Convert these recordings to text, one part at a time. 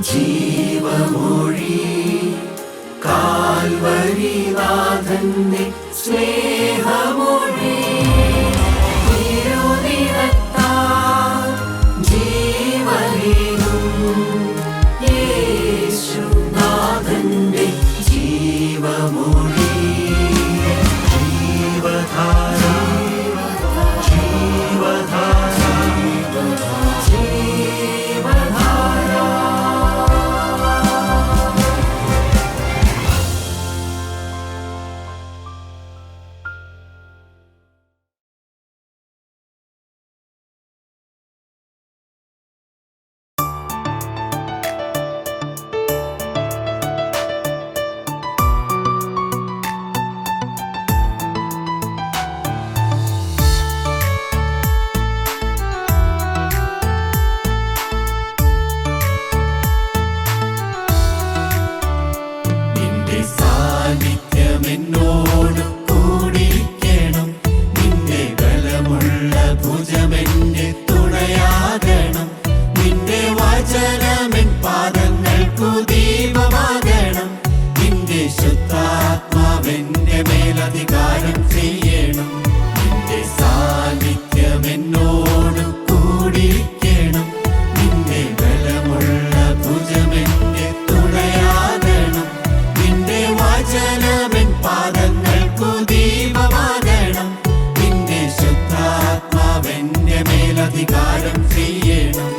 ജീവമൊഴി കാൽവരിനാഥന്റെ സ്നേഹമൊഴി തിരുനിറത്താൽ ജീവനേകും യേശുനാഥന്റെ ജീവമൊഴി ജീവധാര ജീവധാര ജീവധാര. എന്നോട് കൂടിക്കണം, നിന്റെ ബലമുള്ള ഭുജമെന്റെ തുണയാകണം, നിന്റെ വചനമെൻ പാദങ്ങൾക്കു ദീപമാകണം, നിന്റെ ശുദ്ധാത്മാവെന്റെ മേലധികാരം ചെയ്യണം. നിന്റെ സാന്നിധ്യം എന്നോട് കൂടിക്കണം, നിന്റെ ബലമുള്ള ഭുജമെന്റെ തുണയാകണം, നിന്റെ വചനമെൻ പാദങ്ങൾക്കു ദീപമാകണം, നിന്റെ ശുദ്ധാത്മാവെന്റെ മേലധികാരം ചെയ്യണം.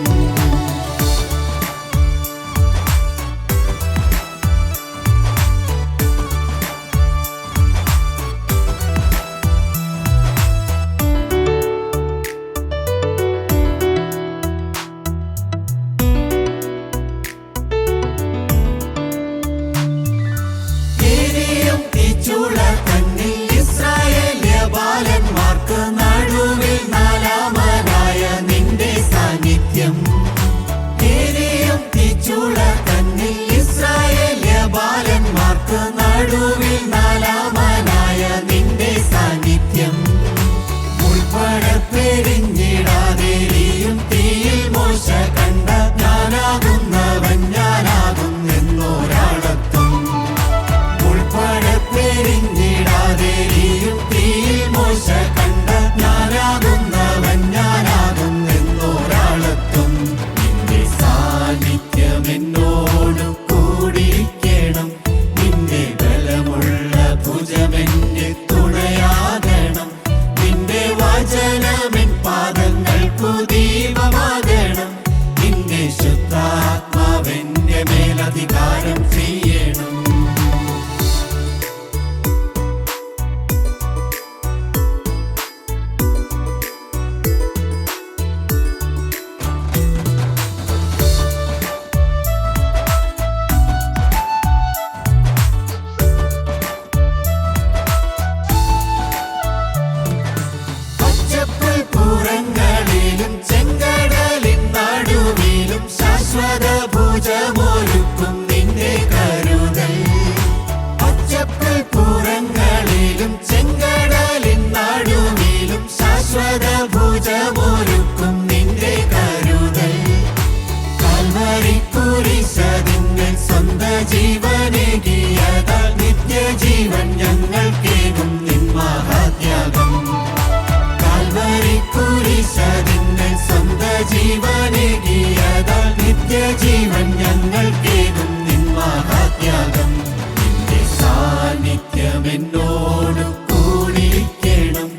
ജീവൻ ഞങ്ങൾക്കേകും നിൻ മഹാത്യാഗം. നിന്റെ സാന്നിധ്യം എന്നോട് കൂടിക്കണം,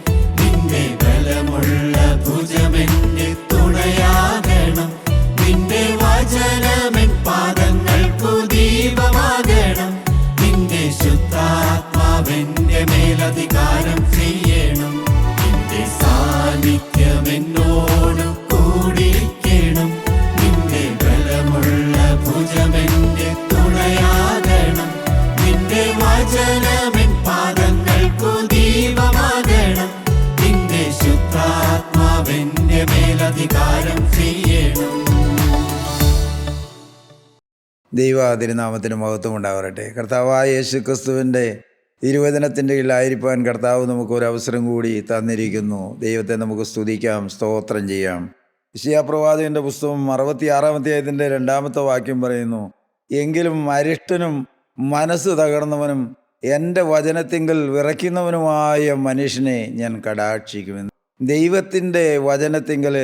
നിന്റെ ബലമുള്ള ഭുജമെന്റെ തുണയാകണം, നിന്റെ വചനമെൻ പാദങ്ങൾക്കു ദീപമാകണം, നിന്റെ ശുദ്ധാത്മാവെന്റെ മേലധികാരം ചെയ്യണം. നിന്റെ സാന്നിധ്യം എന്നോട് കൂടിക്കണം, നിന്റെ ബലമുള്ള ഭുജമെന്റെ തുണയാകണം, നിന്റെ വചനമെൻ പാദങ്ങൾക്കു ദീപമാകണം, നിന്റെ ശുദ്ധാത്മാവെന്റെ മേലധികാരം ചെയ്യണം. ദൈവ തിരുനാമത്തിന് മഹത്വം ഉണ്ടാവട്ടെ. കർത്താവായ യേശു ക്രിസ്തുവിൻ്റെ തിരുവചനത്തിൻ്റെ കീഴിലായിരിക്കാൻ കർത്താവ് നമുക്കൊരവസരം കൂടി തന്നിരിക്കുന്നു. ദൈവത്തെ നമുക്ക് സ്തുതിക്കാം, സ്തോത്രം ചെയ്യാം. യെശയ്യാപ്രവാചകന്റെ പുസ്തകം 66-ാം അധ്യായത്തിൻ്റെ 2-ാമത്തെ വാക്യം പറയുന്നു, എങ്കിലും അരിഷ്ടനും മനസ്സ് തകർന്നവനും എൻ്റെ വചനത്തിങ്കൽ വിറയ്ക്കുന്നവനുമായ മനുഷ്യനെ ഞാൻ കടാക്ഷിക്കുമെന്ന്. ദൈവത്തിൻ്റെ വചനത്തിങ്കൽ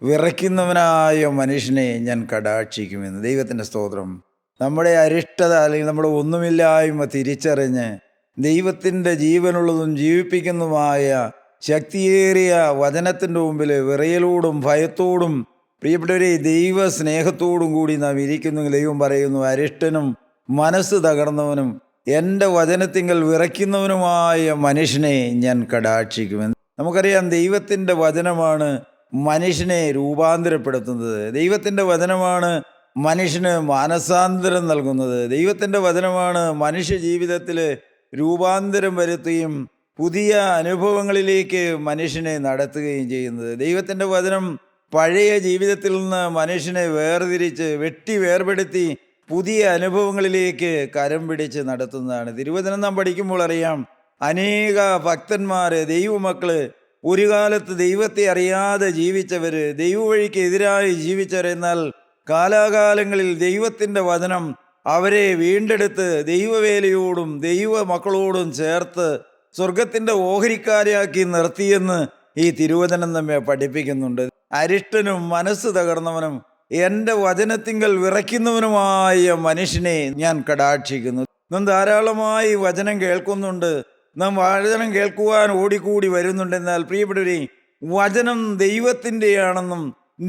വിറയ്ക്കുന്നവനായ മനുഷ്യനെ ഞാൻ കടാക്ഷിക്കുമെന്ന്. ദൈവത്തിൻ്റെ സ്തോത്രം. നമ്മുടെ അരിഷ്ടത അല്ലെങ്കിൽ നമ്മുടെ ഒന്നുമില്ലായ്മ തിരിച്ചറിഞ്ഞ് ദൈവത്തിൻ്റെ ജീവനുള്ളതും ജീവിപ്പിക്കുന്നതുമായ ശക്തിയേറിയ വചനത്തിൻ്റെ മുമ്പിൽ വിറയലോടും ഭയത്തോടും പ്രിയപ്പെട്ടവരെ ദൈവ സ്നേഹത്തോടും കൂടി നാം ഇരിക്കുന്നെങ്കിൽ ദൈവം പറയുന്നു, അരിഷ്ടനും മനസ്സ് തകർന്നവനും എൻ്റെ വചനത്തിങ്കൽ വിറയ്ക്കുന്നവനുമായ മനുഷ്യനെ ഞാൻ കടാക്ഷിക്കുമെന്ന്. നമുക്കറിയാം, ദൈവത്തിൻ്റെ വചനമാണ് മനുഷ്യനെ രൂപാന്തരപ്പെടുത്തുന്നത്. ദൈവത്തിൻ്റെ വചനമാണ് മനുഷ്യന് മാനസാന്തരം നൽകുന്നത്. ദൈവത്തിൻ്റെ വചനമാണ് മനുഷ്യ ജീവിതത്തിൽ രൂപാന്തരം വരുത്തുകയും പുതിയ അനുഭവങ്ങളിലേക്ക് മനുഷ്യനെ നടത്തുകയും ചെയ്യുന്നത്. ദൈവത്തിൻ്റെ വചനം പഴയ ജീവിതത്തിൽ നിന്ന് മനുഷ്യനെ വേർതിരിച്ച് വേർപെടുത്തി പുതിയ അനുഭവങ്ങളിലേക്ക് കരം പിടിച്ച് നടത്തുന്നതാണ്. തിരുവചനം നാം പഠിക്കുമ്പോൾ അറിയാം, അനേക ഭക്തന്മാർ, ദൈവമക്കള്, ഒരു കാലത്ത് ദൈവത്തെ അറിയാതെ ജീവിച്ചവർ, ദൈവവഴിക്ക് എതിരായി ജീവിച്ചവർ, എന്നാൽ കാലാകാലങ്ങളിൽ ദൈവത്തിൻ്റെ വചനം അവരെ വീണ്ടെടുത്ത് ദൈവവേലയോടും ദൈവ മക്കളോടും ചേർത്ത് സ്വർഗത്തിൻ്റെ ഓഹരിക്കാരെയാക്കി നിർത്തിയെന്ന് ഈ തിരുവചനം നമ്മെ പഠിപ്പിക്കുന്നുണ്ട്. അരിഷ്ടനും മനസ്സ് തകർന്നവനും എൻ്റെ വചനത്തിങ്കൽ വിറയ്ക്കുന്നവനുമായ മനുഷ്യനെ ഞാൻ കടാക്ഷിക്കുന്നു. നാം ധാരാളമായി വചനം കേൾക്കുന്നുണ്ട്, നാം വചനം കേൾക്കുവാൻ ഓടിക്കൂടി വരുന്നുണ്ട്. എന്നാൽ പ്രിയപ്പെട്ടവരെ, വചനം ദൈവത്തിൻ്റെയാണെന്നും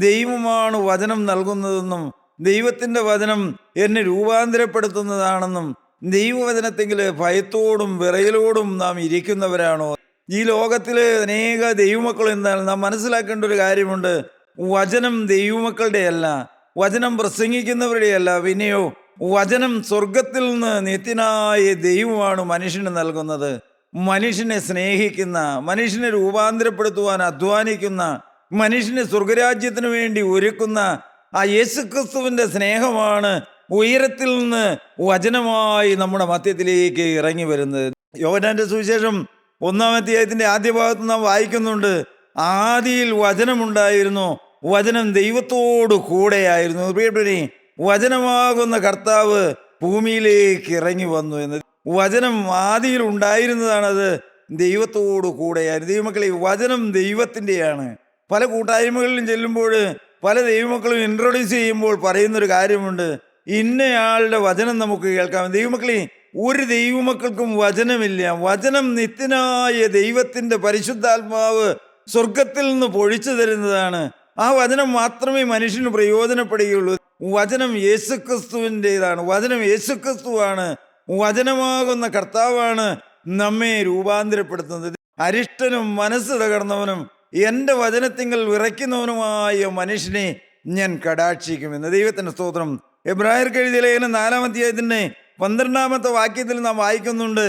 ദൈവമാണ് വചനം നൽകുന്നതെന്നും ദൈവത്തിൻ്റെ വചനം എന്നെ രൂപാന്തരപ്പെടുത്തുന്നതാണെന്നും ദൈവവചനത്തെങ്കിൽ ഭയത്തോടും വിറയലോടും നാം ഇരിക്കുന്നവരാണോ? ഈ ലോകത്തിലെ അനേക ദൈവമക്കൾ എന്നാൽ നാം മനസ്സിലാക്കേണ്ട ഒരു കാര്യമുണ്ട്. വചനം ദൈവമക്കളുടെ അല്ല, വചനം പ്രസംഗിക്കുന്നവരുടെയല്ല, പിന്നെയോ വചനം സ്വർഗത്തിൽ നിന്ന് നിത്യനായ ദൈവമാണ് മനുഷ്യന് നൽകുന്നത്. മനുഷ്യനെ സ്നേഹിക്കുന്ന, മനുഷ്യനെ രൂപാന്തരപ്പെടുത്തുവാൻ അധ്വാനിക്കുന്ന, മനുഷ്യനെ സ്വർഗരാജ്യത്തിന് വേണ്ടി ഒരുക്കുന്ന ആ യേശുക്രിസ്തുവിൻ്റെ സ്നേഹമാണ് ഉയരത്തിൽ നിന്ന് വചനമായി നമ്മുടെ മധ്യത്തിലേക്ക് ഇറങ്ങി വരുന്നത്. യോഹന്നാന്റെ സുവിശേഷം 1-ാം അധ്യായത്തിൻ്റെ ആദ്യ ഭാഗത്ത് നാം വായിക്കുന്നുണ്ട്, ആദിയിൽ വചനമുണ്ടായിരുന്നു, വചനം ദൈവത്തോടു കൂടെയായിരുന്നു. പ്രിയപ്പെട്ടവരെ, വചനമാകുന്ന കർത്താവ് ഭൂമിയിലേക്ക് ഇറങ്ങി വന്നു എന്ന്. വചനം ആദിയിൽ ഉണ്ടായിരുന്നതാണത്, ദൈവത്തോടു കൂടെയായിരുന്നു. ദൈവമക്കളെ, വചനം ദൈവത്തിൻ്റെയാണ്. പല കൂട്ടായ്മകളിലും ചെല്ലുമ്പോൾ പല ദൈവമക്കളും ഇൻട്രൊഡ്യൂസ് ചെയ്യുമ്പോൾ പറയുന്നൊരു കാര്യമുണ്ട്, ഇന്നയാളുടെ വചനം നമുക്ക് കേൾക്കാം. ദൈവമക്കളെ, ഒരു ദൈവമക്കൾക്കും വചനമില്ല. വചനം നിത്യനായ ദൈവത്തിൻ്റെ പരിശുദ്ധാത്മാവ് സ്വർഗത്തിൽ നിന്ന് പൊഴിച്ചു തരുന്നതാണ്. ആ വചനം മാത്രമേ മനുഷ്യന് പ്രയോജനപ്പെടുകയുള്ളൂ. വചനം യേശുക്രിസ്തുവിൻ്റെതാണ്. വചനം യേശുക്രിസ്തുവാണ്. വചനമാകുന്ന കർത്താവാണ് നമ്മെ രൂപാന്തരപ്പെടുത്തുന്നത്. അരിഷ്ടനും മനസ്സ് തകർന്നവനും എൻ്റെ വചനത്തിങ്കൽ വിറയ്ക്കുന്നവനുമായ മനുഷ്യനെ ഞാൻ കടാക്ഷിക്കുമെന്ന്. ദൈവത്തിൻ്റെ സ്തോത്രം. എബ്രായർക്ക് എഴുതിയ ലേഖനം 4-ാം അധ്യായത്തിൻ്റെ 12-ാമത്തെ വാക്യത്തിൽ നാം വായിക്കുന്നുണ്ട്,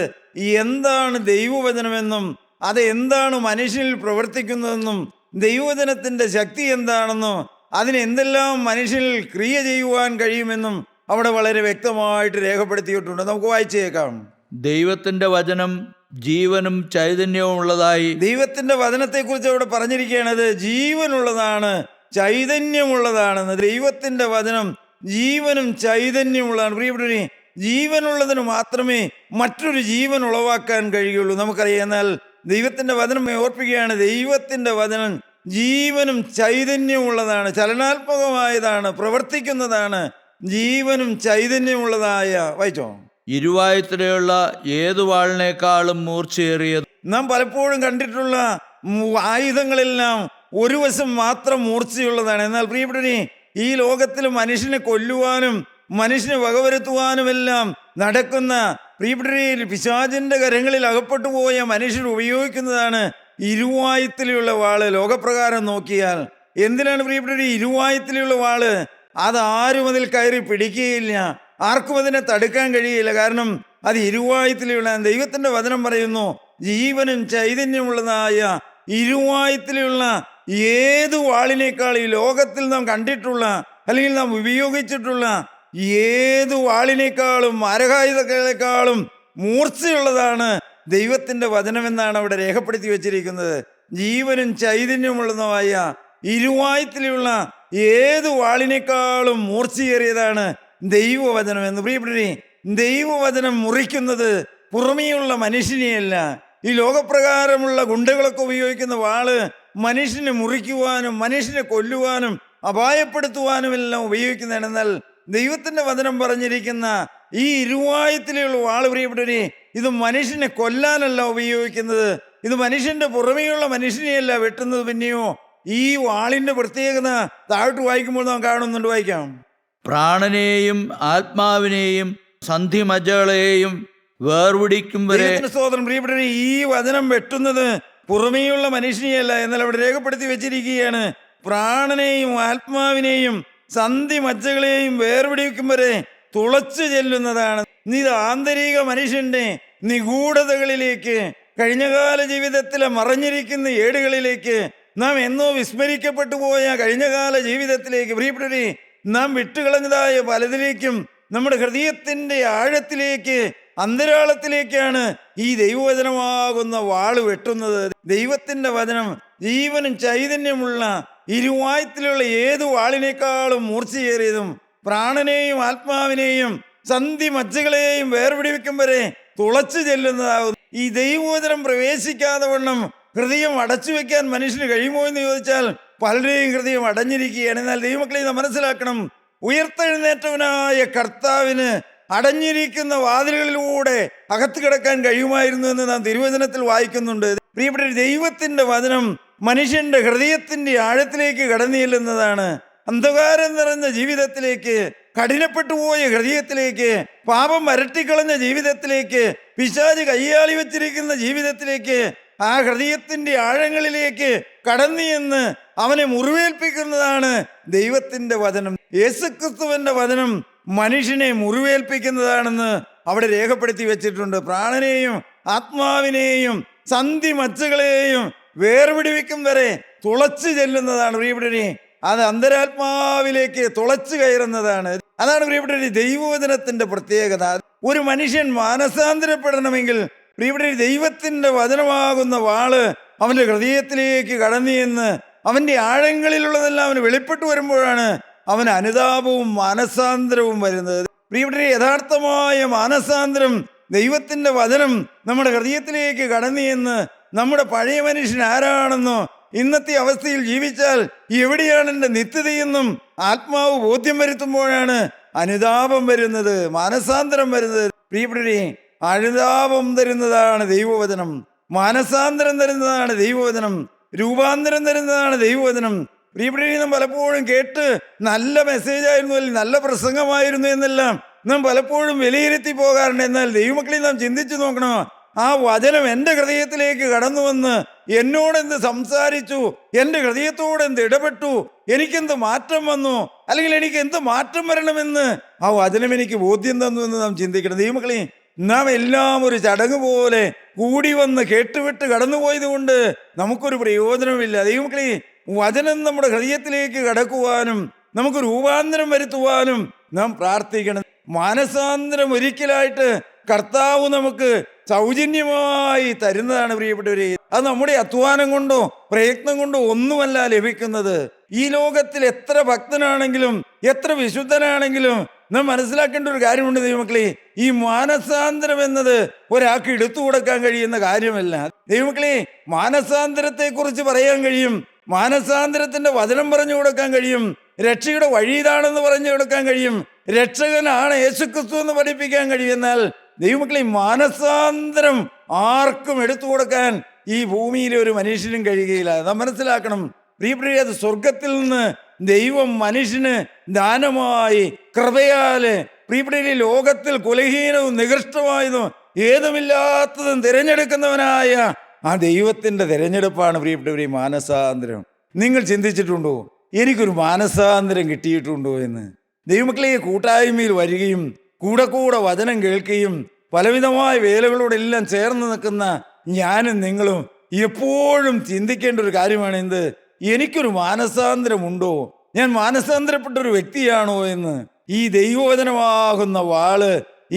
എന്താണ് ദൈവവചനമെന്നും അത് എന്താണ് മനുഷ്യനിൽ പ്രവർത്തിക്കുന്നതെന്നും ദൈവവചനത്തിൻ്റെ ശക്തി എന്താണെന്നും അതിന് എന്തെല്ലാം മനുഷ്യനിൽ ക്രിയ ചെയ്യുവാൻ കഴിയുമെന്നും അവിടെ വളരെ വ്യക്തമായിട്ട് രേഖപ്പെടുത്തിയിട്ടുണ്ട്. നമുക്ക് വായിച്ചേക്കാം. ദൈവത്തിൻ്റെ വചനം ജീവനും ചൈതന്യവും ഉള്ളതായി. ദൈവത്തിൻ്റെ വചനത്തെക്കുറിച്ച് അവിടെ പറഞ്ഞിരിക്കുകയാണത് ജീവനുള്ളതാണ്, ചൈതന്യമുള്ളതാണെന്ന്. ദൈവത്തിൻ്റെ വചനം ജീവനും ചൈതന്യമുള്ളതാണ്. പ്രിയപ്പെട്ടവരെ, ജീവനുള്ളതിന് മാത്രമേ മറ്റൊരു ജീവൻ ഉളവാക്കാൻ കഴിയുള്ളൂ. നമുക്കറിയാം. എന്നാൽ ദൈവത്തിൻ്റെ വചനം ഓർപ്പിക്കുകയാണ്, ദൈവത്തിൻ്റെ വചനം ജീവനും ചൈതന്യമുള്ളതാണ്, ചലനാത്മകമായതാണ്, പ്രവർത്തിക്കുന്നതാണ്, ജീവനും ചൈതന്യമുള്ളതായ. വായിച്ചോ. ഇരുവായുത്തരയുള്ള ഏതു വാളിനേക്കാളും മൂർച്ചയേറിയത്. നാം പലപ്പോഴും കണ്ടിട്ടുള്ള ആയുധങ്ങളെല്ലാം ഒരു വശം മാത്രം മൂർച്ചയുള്ളതാണ്. എന്നാൽ പ്രിയപ്പെട്ടവരെ, ഈ ലോകത്തിൽ മനുഷ്യനെ കൊല്ലുവാനും മനുഷ്യനെ വകവരുത്തുവാനുമെല്ലാം നടക്കുന്ന പ്രിയപ്പെട്ടവരെ, പിശാചിൻ്റെ കരങ്ങളിൽ അകപ്പെട്ടു പോയ മനുഷ്യർ ഉപയോഗിക്കുന്നതാണ് ഇരുവായുത്തിലുള്ള വാള്. ലോകപ്രകാരം നോക്കിയാൽ എന്തിനാണ് പ്രിയപ്പെട്ടവരെ ഇരുവായുത്തിലുള്ള വാള്? അതാരും അതിൽ കയറി പിടിക്കുകയില്ല, ആർക്കും അതിനെ തടുക്കാൻ കഴിയില്ല. കാരണം അത് ഇരുവായുത്തിലുള്ള. ദൈവത്തിൻ്റെ വചനം പറയുന്നു, ജീവനും ചൈതന്യമുള്ളതായ ഇരുവായുത്തിലുള്ള ഏത് വാളിനേക്കാൾ ഈ ലോകത്തിൽ നാം കണ്ടിട്ടുള്ള അല്ലെങ്കിൽ നാം ഉപയോഗിച്ചിട്ടുള്ള ഏത് വാളിനേക്കാളും മാരകായുധങ്ങളെക്കാളും മൂർച്ചയുള്ളതാണ് ദൈവത്തിൻ്റെ വചനമെന്നാണ് അവിടെ രേഖപ്പെടുത്തി വച്ചിരിക്കുന്നത്. ജീവനും ചൈതന്യമുള്ളതായ ഇരുവായ്ത്തിലുള്ള ഏത് വാളിനേക്കാളും മൂർച്ചയേറിയതാണ് ദൈവവചനം എന്ന്. പ്രിയപ്പെട്ടവരെ, ദൈവവചനം മുറിക്കുന്നത് പുറമേയുള്ള മനുഷ്യനെയല്ല. ഈ ലോകപ്രകാരമുള്ള ഗുണ്ടകളൊക്കെ ഉപയോഗിക്കുന്ന വാള് മനുഷ്യനെ മുറിക്കുവാനും മനുഷ്യനെ കൊല്ലുവാനും അപായപ്പെടുത്തുവാനും എല്ലാം ഉപയോഗിക്കുന്നതാണ്. എന്നാൽ ദൈവത്തിന്റെ വചനം പറഞ്ഞിരിക്കുന്ന ഈ ഇരുവായത്തിലുള്ള വാള്, പ്രിയപ്പെട്ടവരെ, ഇത് മനുഷ്യനെ കൊല്ലാനല്ല ഉപയോഗിക്കുന്നത്. ഇത് മനുഷ്യന്റെ പുറമേയുള്ള മനുഷ്യനെയല്ല വെട്ടുന്നത്. പിന്നെയോ ഈ വാളിന്റെ പ്രത്യേകത താഴോട്ട് വായിക്കുമ്പോൾ നാം കാണുന്നുണ്ട്. വായിക്കാം. പ്രാണനെയും ആത്മാവിനെയും സന്ധിമജ്ജകളെയും വേർപിടിക്കും വരെ. സ്തോത്രം. പ്രിയപ്പെട്ടവരെ, ഈ വചനം വെട്ടുന്നത് പുറമേയുള്ള മനുഷ്യനെയല്ല, എന്നാൽ അവിടെ രേഖപ്പെടുത്തി വെച്ചിരിക്കുകയാണ്. പ്രാണനെയും ആത്മാവിനെയും സന്ധി മജ്ജകളെയും വേർപിടിക്കും വരെ തുളച്ചു ചെല്ലുന്നതാണ്. ഇത് ആന്തരിക മനുഷ്യന്റെ നിഗൂഢതകളിലേക്ക്, കഴിഞ്ഞകാല ജീവിതത്തിലെ മറഞ്ഞിരിക്കുന്ന ഏടുകളിലേക്ക്, നാം എന്നോ വിസ്മരിക്കപ്പെട്ടു പോയ കഴിഞ്ഞകാല ജീവിതത്തിലേക്ക്, പ്രിയപ്പെട്ടവരെ, നാം വിട്ടുകളഞ്ഞതായ പലതിലേക്കും നമ്മുടെ ഹൃദയത്തിന്റെ ആഴത്തിലേക്ക്, അന്തരാളത്തിലേക്കാണ് ഈ ദൈവവചനമാകുന്ന വാള് വെട്ടുന്നത്. ദൈവത്തിന്റെ വചനം ജീവനും ചൈതന്യമുള്ള ഇരുവായത്തിലുള്ള ഏത് വാളിനേക്കാളും മൂർച്ചയേറിയതും പ്രാണനെയും ആത്മാവിനെയും സന്ധി മജ്ജകളെയും വേർപിടിവിക്കും വരെ തുളച്ചു ചെല്ലുന്നതാകുന്നു. ഈ ദൈവവചനം പ്രവേശിക്കാതെ വണ്ണം ഹൃദയം അടച്ചു വെക്കാൻ മനുഷ്യന് കഴിയുമോ എന്ന് ചോദിച്ചാൽ പലരുടെയും ഹൃദയം അടഞ്ഞിരിക്കുകയാണ്. എന്നാൽ ദൈവമക്കളെ നാം മനസ്സിലാക്കണം, ഉയർത്തെഴുന്നേറ്റവനായ കർത്താവിന് അടഞ്ഞിരിക്കുന്ന വാതിലുകളിലൂടെ അകത്ത് കിടക്കാൻ കഴിയുമായിരുന്നു എന്ന് നാം തിരുവചനത്തിൽ വായിക്കുന്നുണ്ട്. പ്രിയപ്പെട്ട, ദൈവത്തിന്റെ വചനം മനുഷ്യന്റെ ഹൃദയത്തിന്റെ ആഴത്തിലേക്ക് കടന്നു ചെല്ലുന്നതാണ്. അന്ധകാരം നിറഞ്ഞ ജീവിതത്തിലേക്ക്, കഠിനപ്പെട്ടു പോയ ഹൃദയത്തിലേക്ക്, പാപം വരട്ടിക്കളഞ്ഞ ജീവിതത്തിലേക്ക്, പിശാച് കയ്യാളി വെച്ചിരിക്കുന്ന ജീവിതത്തിലേക്ക്, ആ ഹൃദയത്തിന്റെ ആഴങ്ങളിലേക്ക് കടന്നു എന്ന് അവനെ മുറിവേൽപ്പിക്കുന്നതാണ് ദൈവത്തിന്റെ വചനം. യേശുക്രിസ്തുവിന്റെ വചനം മനുഷ്യനെ മുറിവേൽപ്പിക്കുന്നതാണെന്ന് അവിടെ രേഖപ്പെടുത്തി വെച്ചിട്ടുണ്ട്. പ്രാണനെയും ആത്മാവിനെയും സന്ധി മജ്ജകളെയും വേർപിടിവിക്കും വരെ തുളച്ചു ചെല്ലുന്നതാണ്. പ്രിയപ്പെട്ടവരെ, അത് അന്തരാത്മാവിലേക്ക് തുളച്ചു കയറുന്നതാണ്. അതാണ് പ്രിയപ്പെട്ടവരെ ദൈവവചനത്തിന്റെ പ്രത്യേകത. ഒരു മനുഷ്യൻ മാനസാന്തരപ്പെടണമെങ്കിൽ പ്രിയപ്പെട്ടവരെ, ദൈവത്തിന്റെ വചനമാകുന്ന വാള് അവന്റെ ഹൃദയത്തിലേക്ക് കടന്നു എന്ന് അവന്റെ ആഴങ്ങളിലുള്ളതെല്ലാം അവന് വെളിപ്പെട്ടു വരുമ്പോഴാണ് അവന് അനുതാപവും മാനസാന്തരവും വരുന്നത്. പ്രിയപ്പെട്ടവരെ, യഥാർത്ഥമായ മാനസാന്തരം ദൈവത്തിന്റെ വചനം നമ്മുടെ ഹൃദയത്തിലേക്ക് കടന്നു എന്ന് നമ്മുടെ പഴയ മനുഷ്യൻ ആരാണെന്നോ ഇന്നത്തെ അവസ്ഥയിൽ ജീവിച്ചാൽ എവിടെയാണ് എൻ്റെ നിത്യതയെന്നും ആത്മാവ് ബോധ്യം വരുത്തുമ്പോഴാണ് അനുതാപം വരുന്നത്, മാനസാന്തരം വരുന്നത്. പ്രിയപ്പെട്ടവരെ, അനുതാപം തരുന്നതാണ് ദൈവവചനം, മാനസാന്തരം തരുന്നതാണ് ദൈവവചനം, രൂപാന്തരം തരുന്നതാണ് ദൈവവചനം. പ്രിയപ്പെട്ടവരെ, നാം പലപ്പോഴും കേട്ട് നല്ല മെസ്സേജായിരുന്നു, അല്ലെങ്കിൽ നല്ല പ്രസംഗമായിരുന്നു എന്നെല്ലാം നാം പലപ്പോഴും വിലയിരുത്തി പോകാറുണ്ട്. എന്നാൽ ദൈവമക്കളെ നാം ചിന്തിച്ചു നോക്കണം, ആ വചനം എൻ്റെ ഹൃദയത്തിലേക്ക് കടന്നു വന്ന് എന്നോടെന്ത് സംസാരിച്ചു, എൻ്റെ ഹൃദയത്തോട് എന്ത് ഇടപെട്ടു, എനിക്കെന്ത് മാറ്റം വന്നു, അല്ലെങ്കിൽ എനിക്ക് എന്ത് മാറ്റം വരണമെന്ന് ആ വചനം എനിക്ക് ബോധ്യം തന്നു എന്ന് നാം ചിന്തിക്കണം. ദൈവമക്കളെ, നാം എല്ലാം ഒരു ചടങ്ങ് പോലെ കൂടി വന്ന് കേട്ടുവിട്ട് കടന്നുപോയത് കൊണ്ട് നമുക്കൊരു പ്രയോജനമില്ല. ദൈവമക്കളെ, വചനം നമ്മുടെ ഹൃദയത്തിലേക്ക് കടക്കുവാനും നമുക്ക് രൂപാന്തരം വരുത്തുവാനും നാം പ്രാർത്ഥിക്കണം. മാനസാന്തരം ഒരിക്കലായിട്ട് കർത്താവ് നമുക്ക് സൗജന്യമായി തരുന്നതാണ്. പ്രിയപ്പെട്ടവരെ, അത് നമ്മുടെ അധ്വാനം കൊണ്ടോ പ്രയത്നം കൊണ്ടോ ഒന്നുമല്ല ലഭിക്കുന്നത്. ഈ ലോകത്തിൽ എത്ര ഭക്തനാണെങ്കിലും എത്ര വിശുദ്ധനാണെങ്കിലും നാം മനസ്സിലാക്കേണ്ട ഒരു കാര്യമുണ്ട് ദൈവമക്കളെ, ഈ മാനസാന്തരം എന്നത് ഒരാൾക്ക് എടുത്തു കൊടുക്കാൻ കഴിയുന്ന കാര്യമല്ല. ദൈവമക്കളെ, മാനസാന്തരത്തെക്കുറിച്ച് പറയാൻ കഴിയും, മാനസാന്തരത്തിന്റെ വചനം പറഞ്ഞു കൊടുക്കാൻ കഴിയും, രക്ഷയുടെ വഴി ഇതാണെന്ന് പറഞ്ഞു കൊടുക്കാൻ കഴിയും, രക്ഷകനാണ് യേശുക്രിസ്തു എന്ന് പഠിപ്പിക്കാൻ കഴിയും. എന്നാൽ ദൈവമക്കളെ, മാനസാന്തരം ആർക്കും എടുത്തു കൊടുക്കാൻ ഈ ഭൂമിയിലെ ഒരു മനുഷ്യനും കഴിയുകയില്ല. നാം മനസ്സിലാക്കണം പ്രിയപ്പെട്ടവരെ, അത് സ്വർഗത്തിൽ നിന്ന് ദൈവം മനുഷ്യന് ദാനമായി കൃപയാല് പ്രിയപ്പെട്ടവരെ ലോകത്തിൽ കുലഹീനവും നികൃഷ്ടമായതും ഏതുമില്ലാത്തതും തിരഞ്ഞെടുക്കുന്നവനായ ആ ദൈവത്തിന്റെ തിരഞ്ഞെടുപ്പാണ് പ്രിയപ്പെട്ടവരെ മാനസാന്തരം. നിങ്ങൾ ചിന്തിച്ചിട്ടുണ്ടോ എനിക്കൊരു മാനസാന്തരം കിട്ടിയിട്ടുണ്ടോ എന്ന്? ദൈവമക്കളെ, കൂട്ടായ്മയിൽ വരികയും കൂടെ കൂടെ വചനം കേൾക്കുകയും പലവിധമായ വേലകളോടെല്ലാം ചേർന്ന് നിൽക്കുന്ന ഞാനും നിങ്ങളും എപ്പോഴും ചിന്തിക്കേണ്ട ഒരു കാര്യമാണ് എന്ത്? എനിക്കൊരു മാനസാന്തരമുണ്ടോ? ഞാൻ മാനസാന്തരപ്പെട്ട ഒരു വ്യക്തിയാണോ എന്ന്. ഈ ദൈവവചനമാകുന്ന വാള്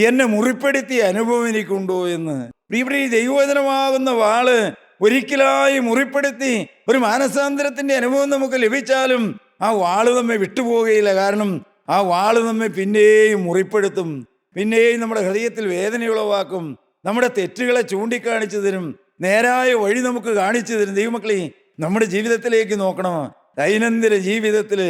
എന്നെ മുറിപ്പെടുത്തിയ അനുഭവം എനിക്കുണ്ടോ എന്ന്. പ്രിയപ്പെട്ട, ഈ ദൈവവചനമാകുന്ന വാള് ഒരിക്കലായി മുറിപ്പെടുത്തി ഒരു മാനസാന്തരത്തിന്റെ അനുഭവം നമുക്ക് ലഭിച്ചാലും ആ വാള് നമ്മെ വിട്ടുപോകുകയില്ല. കാരണം ആ വാള് നമ്മെ പിന്നെയും മുറിപ്പെടുത്തും, പിന്നെയും നമ്മുടെ ഹൃദയത്തിൽ വേദനയുളവാക്കും, നമ്മുടെ തെറ്റുകളെ ചൂണ്ടിക്കാണിച്ചു തരും, നേരായ വഴി നമുക്ക് കാണിച്ചു തരും. ദൈവമക്കളെ, നമ്മുടെ ജീവിതത്തിലേക്ക് നോക്കണം. ദൈനംദിന ജീവിതത്തിൽ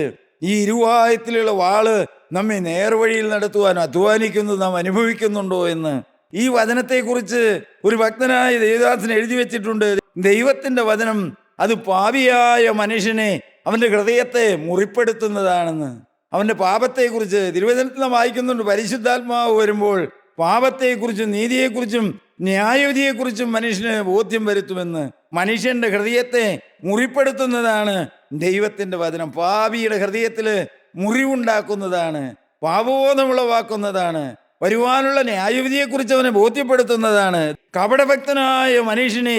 ഈ ഇരുവായത്തിലുള്ള വാള് നമ്മെ നേർവഴിയിൽ നടത്തുവാൻ അധ്വാനിക്കുന്നത് നാം അനുഭവിക്കുന്നുണ്ടോ എന്ന് ഈ വചനത്തെക്കുറിച്ച് ഒരു ഭക്തനായ ദേവദാസൻ എഴുതി വെച്ചിട്ടുണ്ട്. ദൈവത്തിന്റെ വചനം അത് പാപിയായ മനുഷ്യനെ അവന്റെ ഹൃദയത്തെ മുറിപ്പെടുത്തുന്നതാണെന്ന്. അവന്റെ പാപത്തെക്കുറിച്ച് തിരുവചനത്തിൽ നാം വായിക്കുന്നുണ്ട്. പരിശുദ്ധാത്മാവ് വരുമ്പോൾ പാപത്തെക്കുറിച്ചും നീതിയെക്കുറിച്ചും ന്യായവിധിയെക്കുറിച്ചും മനുഷ്യന് ബോധ്യം വരുത്തുമെന്ന്. മനുഷ്യന്റെ ഹൃദയത്തെ മുറിപ്പെടുത്തുന്നതാണ് ദൈവത്തിന്റെ വചനം. പാപിയുടെ ഹൃദയത്തിൽ മുറിവുണ്ടാക്കുന്നതാണ്, പാപബോധമുളവാക്കുന്നതാണ്, വരുവാനുള്ള ന്യായവിധിയെക്കുറിച്ച് അവനെ ബോധ്യപ്പെടുത്തുന്നതാണ്. കപടഭക്തനായ മനുഷ്യനെ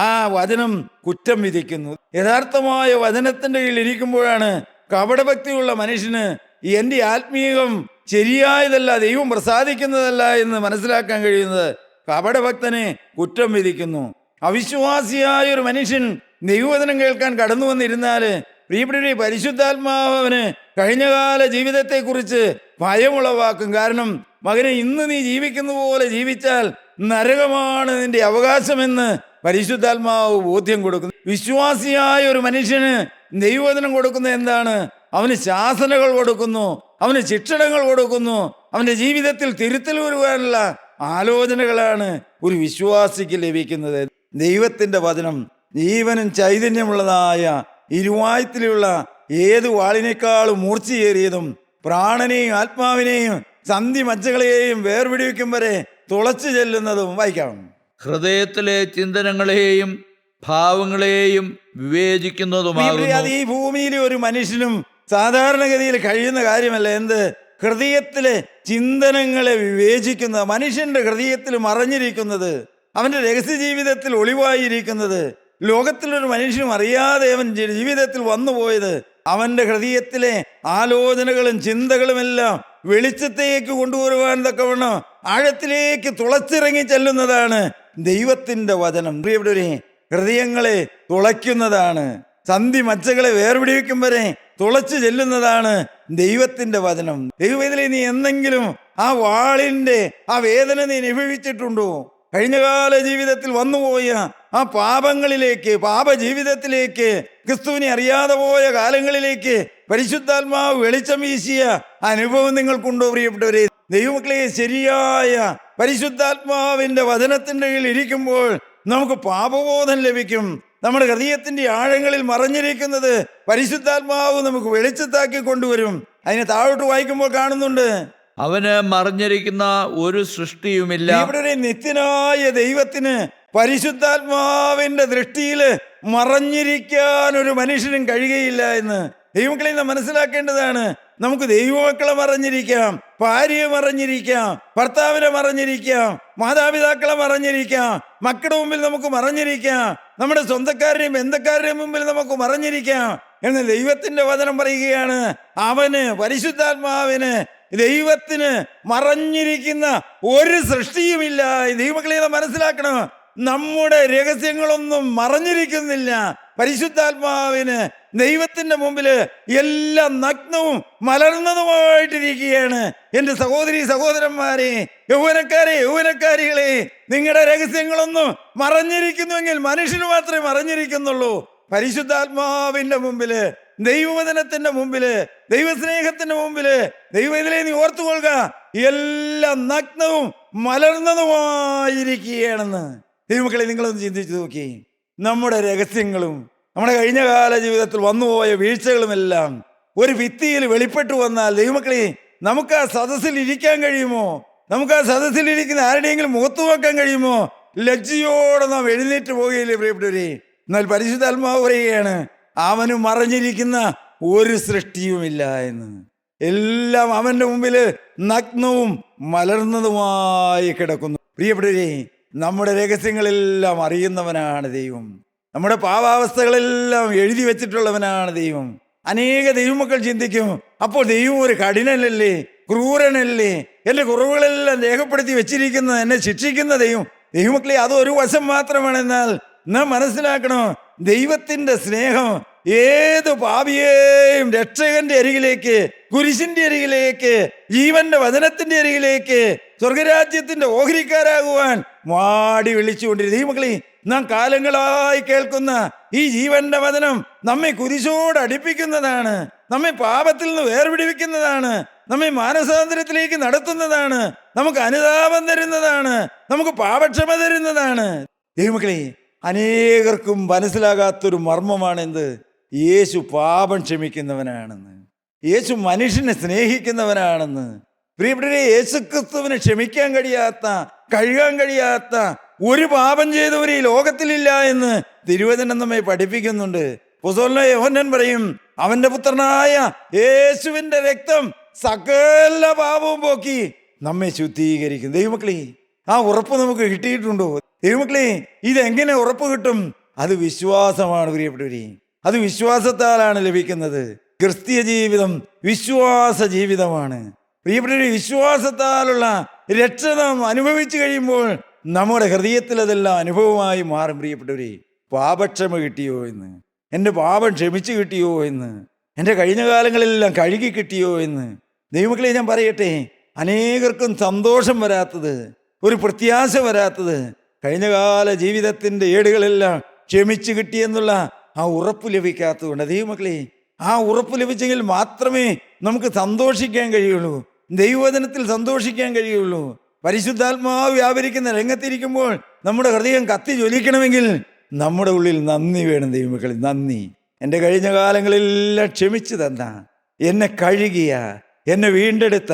ആ വചനം കുറ്റം വിധിക്കുന്നു. യഥാർത്ഥമായ വചനത്തിന്റെ കീഴിൽ ഇരിക്കുമ്പോഴാണ് കപടഭക്തിയുള്ള മനുഷ്യന് എൻ്റെ ആത്മീയം ശരിയായതല്ല, ദൈവം പ്രസാദിക്കുന്നതല്ല എന്ന് മനസ്സിലാക്കാൻ കഴിയുന്നത്. കപടഭക്തനെ കുറ്റം വിധിക്കുന്നു. അവിശ്വാസിയായ ഒരു മനുഷ്യൻ ദൈവവചനം കേൾക്കാൻ കടന്നു വന്നിരുന്നാല് പ്രിയപ്പെട്ടവരെ, പരിശുദ്ധാത്മാവന് കഴിഞ്ഞകാല ജീവിതത്തെക്കുറിച്ച് ഭയമുളവാക്കും. കാരണം മകനെ, ഇന്ന് നീ ജീവിക്കുന്ന പോലെ ജീവിച്ചാൽ നരകമാണ് നിന്റെ അവകാശമെന്ന് പരിശുദ്ധാത്മാവ് ബോധ്യം കൊടുക്കുന്നു. വിശ്വാസിയായ ഒരു മനുഷ്യന് ദൈവവചനം കൊടുക്കുന്നത് എന്താണ്? അവന് ശാസനകൾ കൊടുക്കുന്നു, അവന് ശിക്ഷണങ്ങൾ കൊടുക്കുന്നു, അവന്റെ ജീവിതത്തിൽ തിരുത്തൽ വരുവാനുള്ള ആലോചനകളാണ് ഒരു വിശ്വാസിക്ക് ലഭിക്കുന്നത്. ദൈവത്തിന്റെ വചനം ജീവനും ചൈതന്യമുള്ളതായ ഇരുവായത്തിലുള്ള ഏത് വാളിനേക്കാളും മൂർച്ചയേറിയതും പ്രാണനെയും ആത്മാവിനെയും സന്ധി മജ്ജകളെയും വേർപിടിവെക്കും വരെ തുളച്ചു ചെല്ലുന്നതും. വായിക്കാം. ഹൃദയത്തിലെ ചിന്തനങ്ങളെയും ഭാവങ്ങളെയും വിവേചിക്കുന്നതുമാകുന്നു. അത് ഈ ഭൂമിയിലെ ഒരു മനുഷ്യനും സാധാരണഗതിയിൽ കഴിയുന്ന കാര്യമല്ല. എന്ത്? ഹൃദയത്തിലെ ചിന്തനങ്ങളെ വിവേചിക്കുന്ന, മനുഷ്യന്റെ ഹൃദയത്തിൽ മറഞ്ഞിരിക്കുന്നത്, അവന്റെ രഹസ്യ ജീവിതത്തിൽ ഒളിവായിരിക്കുന്നത്, ലോകത്തിലൊരു മനുഷ്യനും അറിയാതെ അവൻ ജീവിതത്തിൽ വന്നുപോയത്, അവന്റെ ഹൃദയത്തിലെ ആലോചനകളും ചിന്തകളുമെല്ലാം വെളിച്ചത്തേക്ക് കൊണ്ടുവരുവാൻ തക്കവണ്ണം ആഴത്തിലേക്ക് തുളച്ചിറങ്ങി ചെല്ലുന്നതാണ് ദൈവത്തിന്റെ വചനം. പ്രിയപ്പെട്ടവരെ, ഹൃദയങ്ങളെ തുളയ്ക്കുന്നതാണ്, സന്ധി മജ്ജകളെ വേർപിടിവെക്കും വരെ തുളച്ചു ചെല്ലുന്നതാണ് ദൈവത്തിന്റെ വചനം. ദൈവവേദനയിൽ നീ എന്തെങ്കിലും ആ വാളിന്റെ ആ വേദന നീ അനുഭവിച്ചിട്ടുണ്ടോ? കഴിഞ്ഞകാല ജീവിതത്തിൽ വന്നുപോയ ആ പാപങ്ങളിലേക്ക്, പാപജീവിതത്തിലേക്ക്, ക്രിസ്തുവിനെ അറിയാതെ പോയ കാലങ്ങളിലേക്ക് പരിശുദ്ധാത്മാവ് വെളിച്ചം വീശിയ അനുഭവം നിങ്ങൾക്കുണ്ടോ പ്രിയപ്പെട്ടവരെ? ദൈവമക്കളെ, ശരിയായ പരിശുദ്ധാത്മാവിന്റെ വചനത്തിന്റെ കീഴിൽ ഇരിക്കുമ്പോൾ നമുക്ക് പാപബോധം ലഭിക്കും. നമ്മുടെ ഹൃദയത്തിന്റെ ആഴങ്ങളിൽ മറഞ്ഞിരിക്കുന്നത് പരിശുദ്ധാത്മാവ് നമുക്ക് വെളിച്ചത്താക്കി കൊണ്ടുവരും. അതിനെ താഴോട്ട് വായിക്കുമ്പോൾ കാണുന്നുണ്ട്, അവന് മറഞ്ഞിരിക്കുന്ന ഒരു സൃഷ്ടിയുമില്ല. ഇവിടെ നിത്യനായ ദൈവത്തിന് പരിശുദ്ധാത്മാവിന്റെ ദൃഷ്ടിയില് മറഞ്ഞിരിക്കാൻ ഒരു മനുഷ്യനും കഴിയുകയില്ല എന്ന് ദൈവമക്കളെ നാം മനസ്സിലാക്കേണ്ടതാണ്. നമുക്ക് ദൈവമക്കളെ മറഞ്ഞിരിക്കാം, ഭാര്യയെ മറഞ്ഞിരിക്കാം, ഭർത്താവിനെ മറഞ്ഞിരിക്കാം, മാതാപിതാക്കളെ മറഞ്ഞിരിക്കാം, മക്കളുടെ മുമ്പിൽ നമുക്ക് മറഞ്ഞിരിക്കാം, നമ്മുടെ സ്വന്തക്കാരുടെയും ബന്ധക്കാരുടെയും മുമ്പിൽ നമുക്ക് മറഞ്ഞിരിക്കാം. എന്ന് ദൈവത്തിന്റെ വചനം പറയുകയാണ്, അവന്, പരിശുദ്ധാത്മാവിന്, ദൈവത്തിന് മറഞ്ഞിരിക്കുന്ന ഒരു സൃഷ്ടിയുമില്ല. ദൈവമക്കളെ നാം മനസ്സിലാക്കണം, നമ്മുടെ രഹസ്യങ്ങളൊന്നും മറഞ്ഞിരിക്കുന്നില്ല. പരിശുദ്ധാത്മാവിന് ദൈവത്തിന്റെ മുമ്പില് എല്ലാം നഗ്നവും മലർന്നതുമായിട്ടിരിക്കുകയാണ്. എന്റെ സഹോദരി സഹോദരന്മാരെ, യൗവനക്കാരികളെ, നിങ്ങളുടെ രഹസ്യങ്ങളൊന്നും മറഞ്ഞിരിക്കുന്നുവെങ്കിൽ മനുഷ്യന് മാത്രമേ മറഞ്ഞിരിക്കുന്നുള്ളൂ. പരിശുദ്ധാത്മാവിന്റെ മുമ്പില്, ദൈവവചനത്തിന്റെ മുമ്പില്, ദൈവസ്നേഹത്തിന്റെ മുമ്പില്, ദൈവത്തിലെ നീ ഓർത്തുകൊള്ളുക, എല്ലാം നഗ്നവും മലർന്നതുമായിരിക്കുകയാണെന്ന്. ദൈവമക്കളെ, നിങ്ങളൊന്ന് ചിന്തിച്ചു നോക്കി. നമ്മുടെ രഹസ്യങ്ങളും നമ്മുടെ കഴിഞ്ഞ കാല ജീവിതത്തിൽ വന്നുപോയ വീഴ്ചകളുമെല്ലാം ഒരു ഭിത്തിയിൽ വെളിപ്പെട്ടു വന്നാൽ ദൈവമക്കളെ, നമുക്ക് ആ സദസ്സിൽ ഇരിക്കാൻ കഴിയുമോ? നമുക്ക് ആ സദസ്സിൽ ഇരിക്കുന്ന ആരുടെയെങ്കിലും മുഖത്ത് നോക്കാൻ കഴിയുമോ? ലജ്ജയോടെ നാം എഴുന്നേറ്റ് പോകുകയില്ലേ പ്രിയപ്പെട്ടവരെ? എന്നാൽ പരിശുദ്ധാത്മാവ് പറയുകയാണ്, അവന് മറഞ്ഞിരിക്കുന്ന ഒരു സൃഷ്ടിയുമില്ല എന്ന്. എല്ലാം അവന്റെ മുമ്പിൽ നഗ്നവും മലർന്നതുമായി കിടക്കുന്നു. പ്രിയപ്പെട്ടവരെ, നമ്മുടെ രഹസ്യങ്ങളെല്ലാം അറിയുന്നവനാണ് ദൈവം. നമ്മുടെ പാവാവസ്ഥകളെല്ലാം എഴുതി വെച്ചിട്ടുള്ളവനാണ് ദൈവം. അനേക ദൈവമക്കൾ ചിന്തിക്കും, അപ്പോൾ ദൈവം ഒരു കഠിനനല്ലേ, ക്രൂരനല്ലേ, എൻ്റെ കുറവുകളെല്ലാം രേഖപ്പെടുത്തി വെച്ചിരിക്കുന്ന എന്നെ ശിക്ഷിക്കുന്ന ദൈവം. ദൈവമക്കളെ, അതൊരു വശം മാത്രമാണ്. എന്നാൽ നാം മനസ്സിലാക്കണോ, ദൈവത്തിന്റെ സ്നേഹം ഏത് പാപിയെയും രക്ഷകന്റെ അരികിലേക്ക്, കുരിശിന്റെ അരികിലേക്ക്, ജീവന്റെ വചനത്തിന്റെ അരികിലേക്ക്, സ്വർഗരാജ്യത്തിന്റെ ഓഹരിക്കാരാകുവാൻ മാടി വിളിച്ചുകൊണ്ടിരുന്നു. ദൈവമക്കളെ, നാം കാലങ്ങളായി കേൾക്കുന്ന ഈ ജീവന്റെ വചനം നമ്മെ കുരിശോട് അടുപ്പിക്കുന്നതാണ്, നമ്മെ പാപത്തിൽ നിന്ന് വേർപിടിവിക്കുന്നതാണ്, നമ്മെ മാനസാന്തരത്തിലേക്ക് നടത്തുന്നതാണ്, നമുക്ക് അനുതാപം തരുന്നതാണ്, നമുക്ക് പാപക്ഷമ തരുന്നതാണ്. ദൈവമക്കളെ, അനേകർക്കും മനസ്സിലാകാത്തൊരു മർമ്മമാണ് എന്ത്? യേശു പാപം ക്ഷമിക്കുന്നവനാണെന്ന്, യേശു മനുഷ്യനെ സ്നേഹിക്കുന്നവനാണെന്ന്. പ്രിയപ്പെട്ടവരെ, യേശുക്രിസ്തുവിനെ ക്ഷമിക്കാൻ കഴിയാത്ത, കഴുകാൻ കഴിയാത്ത ഒരു പാപം ചെയ്തവർ ഈ ലോകത്തിലില്ല എന്ന് തിരുവചനം നമ്മെ പഠിപ്പിക്കുന്നുണ്ട്. അപ്പോസ്തലനായ യോഹന്നാൻ പറയും, അവന്റെ പുത്രനായ യേശുവിന്റെ രക്തം സകല പാപവും പോക്കി നമ്മെ ശുദ്ധീകരിക്കും. ദൈവമക്കളെ, ആ ഉറപ്പ് നമുക്ക് കിട്ടിയിട്ടുണ്ടോ? ദൈവമക്കളെ, ഇതെങ്ങനെ ഉറപ്പ് കിട്ടും? അത് വിശ്വാസമാണ് പ്രിയപ്പെട്ടവരെ, അത് വിശ്വാസത്താലാണ് ലഭിക്കുന്നത്. ക്രിസ്തീയ ജീവിതം വിശ്വാസ ജീവിതമാണ് പ്രിയപ്പെട്ടവരെ. വിശ്വാസത്താലുള്ള രക്ഷ നാം അനുഭവിച്ചു കഴിയുമ്പോൾ നമ്മുടെ ഹൃദയത്തിൽ അതെല്ലാം അനുഭവമായി മാറും. പ്രിയപ്പെട്ടവരെ, പാപക്ഷമ കിട്ടിയോ എന്ന്, എൻ്റെ പാപം ക്ഷമിച്ചു കിട്ടിയോ എന്ന്, എൻ്റെ കഴിഞ്ഞ കാലങ്ങളെല്ലാം കഴുകി കിട്ടിയോ എന്ന്. ദൈവമക്കളെ, ഞാൻ പറയട്ടെ, അനേകർക്കും സന്തോഷം വരാത്തത്, ഒരു പ്രത്യാശ വരാത്തത്, കഴിഞ്ഞകാല ജീവിതത്തിൻ്റെ ഏടുകളെല്ലാം ക്ഷമിച്ചു കിട്ടിയെന്നുള്ള ആ ഉറപ്പ് ലഭിക്കാത്തതുകൊണ്ട്. ദൈവമക്കളെ, ആ ഉറപ്പ് ലഭിച്ചെങ്കിൽ മാത്രമേ നമുക്ക് സന്തോഷിക്കാൻ കഴിയുള്ളൂ, ദൈവവചനത്തിൽ സന്തോഷിക്കാൻ കഴിയുള്ളൂ. പരിശുദ്ധാത്മാവ് വ്യാപരിക്കുന്ന രംഗത്തിരിക്കുമ്പോൾ നമ്മുടെ ഹൃദയം കത്തി ജ്വലിക്കണമെങ്കിൽ നമ്മുടെ ഉള്ളിൽ നന്ദി വേണം. ദൈവമക്കളെ, നന്ദി. എൻ്റെ കഴിഞ്ഞ കാലങ്ങളെല്ലാം ക്ഷമിച്ചു തന്ന, എന്നെ കഴുകിയ, എന്നെ വീണ്ടെടുത്ത,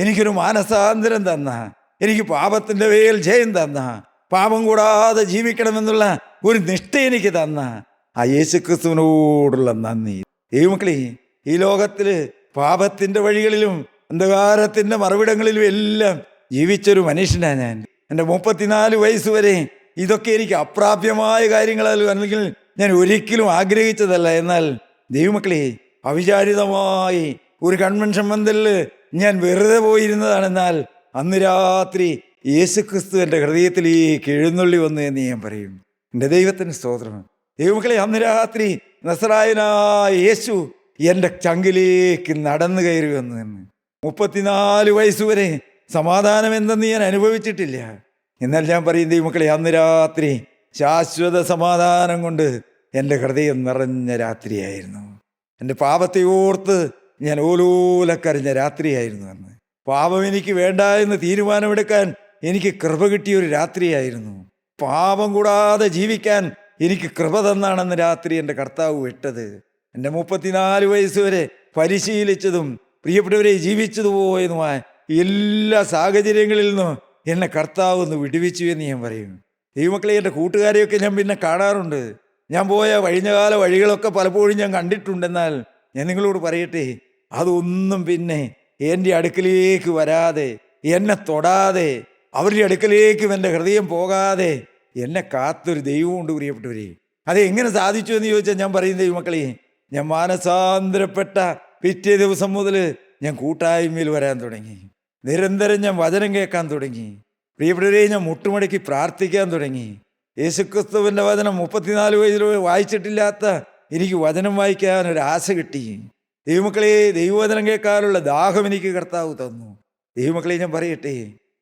എനിക്കൊരു മാനസാന്തരം തന്ന, എനിക്ക് പാപത്തിൻ്റെ മേൽ ജയം തന്ന, പാപം കൂടാതെ ജീവിക്കണമെന്നുള്ള ഒരു നിഷ്ഠ എനിക്ക് തന്ന ആ യേശുക്രിസ്തുവിനോടുള്ള നന്ദി. ദൈവമക്കളെ, ഈ ലോകത്തിൽ പാപത്തിൻ്റെ വഴികളിലും അന്ധകാരത്തിൻ്റെ മറുവിടങ്ങളിലും എല്ലാം ജീവിച്ചൊരു മനുഷ്യനാണ് ഞാൻ. എൻ്റെ 34 വയസ്സ് വരെ ഇതൊക്കെ എനിക്ക് അപ്രാപ്യമായ കാര്യങ്ങളാലും അല്ലെങ്കിൽ ഞാൻ ഒരിക്കലും ആഗ്രഹിച്ചതല്ല. എന്നാൽ ദൈവമക്കളെ, അവിചാരിതമായി ഒരു കൺവെൻഷൻ പന്തലിൽ ഞാൻ വെറുതെ പോയിരുന്നതാണെന്നാൽ അന്ന് രാത്രി യേശുക്രിസ്തു എൻ്റെ ഹൃദയത്തിലേക്ക് എഴുന്നള്ളി വന്നു എന്ന് ഞാൻ പറയും. എൻ്റെ ദൈവത്തിന് സ്തോത്രം. ദൈവമക്കളെ, അന്ന് രാത്രി നസറായനായ യേശു എൻ്റെ ചങ്കിലേക്ക് നടന്നു കയറി വന്നു എന്ന്. 34 വയസ്സുവരെ സമാധാനം എന്തെന്ന് ഞാൻ അനുഭവിച്ചിട്ടില്ല. എന്നാൽ ഞാൻ പറയും ദൈവമക്കളെ, അന്ന് രാത്രി ശാശ്വത സമാധാനം കൊണ്ട് എൻ്റെ ഹൃദയം നിറഞ്ഞ രാത്രിയായിരുന്നു. എൻ്റെ പാപത്തെ ഓർത്ത് ഞാൻ ഓലോലക്കരഞ്ഞ രാത്രിയായിരുന്നു അന്ന്. പാപം എനിക്ക് വേണ്ട എന്ന് തീരുമാനമെടുക്കാൻ എനിക്ക് കൃപ കിട്ടിയൊരു രാത്രിയായിരുന്നു. പാപം കൂടാതെ ജീവിക്കാൻ എനിക്ക് കൃപ തന്നാണെന്ന് രാത്രി എൻ്റെ കർത്താവ് വിട്ടത്. എൻ്റെ 34 വയസ്സ് വരെ പരിശീലിച്ചതും പ്രിയപ്പെട്ടവരെ ജീവിച്ചതുപോയതുമായ എല്ലാ സാഹചര്യങ്ങളിൽ നിന്നും എന്നെ കർത്താവ് ഒന്ന് വിടുവിച്ചു എന്ന് ഞാൻ പറയും. ദൈവമക്കളെ, എൻ്റെ കൂട്ടുകാരെയൊക്കെ ഞാൻ പിന്നെ കാണാറുണ്ട്. ഞാൻ പോയ കഴിഞ്ഞകാല വഴികളൊക്കെ പലപ്പോഴും ഞാൻ കണ്ടിട്ടുണ്ടെന്നാൽ ഞാൻ നിങ്ങളോട് പറയട്ടെ, അതൊന്നും പിന്നെ എൻ്റെ അടുക്കലേക്ക് വരാതെ, എന്നെ തൊടാതെ, അവരുടെ അടുക്കലേക്കും എൻ്റെ ഹൃദയം പോകാതെ എന്നെ കാത്തൊരു ദൈവമുണ്ട് പ്രിയപ്പെട്ടവരെ. അത് എങ്ങനെ സാധിച്ചു എന്ന് ചോദിച്ചാൽ ഞാൻ പറയും ദൈവമക്കളെ, ഞാൻ മാനസാന്തരപ്പെട്ട പിറ്റേ ദിവസം മുതൽ ഞാൻ കൂട്ടായ്മയിൽ വരാൻ തുടങ്ങി. നിരന്തരം ഞാൻ വചനം കേൾക്കാൻ തുടങ്ങി. പ്രിയപ്പെട്ടവരെ, ഞാൻ മുട്ടുമടക്കി പ്രാർത്ഥിക്കാൻ തുടങ്ങി. യേശുക്രിസ്തുവിൻ്റെ വചനം 34 വയസ്സിൽ വായിച്ചിട്ടില്ലാത്ത എനിക്ക് വചനം വായിക്കാൻ ഒരു ആശ കിട്ടി. ദൈവമക്കളെ, ദൈവവചനം കേൾക്കാനുള്ള ദാഹം എനിക്ക് കർത്താവ് തന്നു. ദൈവമക്കളെ, ഞാൻ പറയട്ടെ,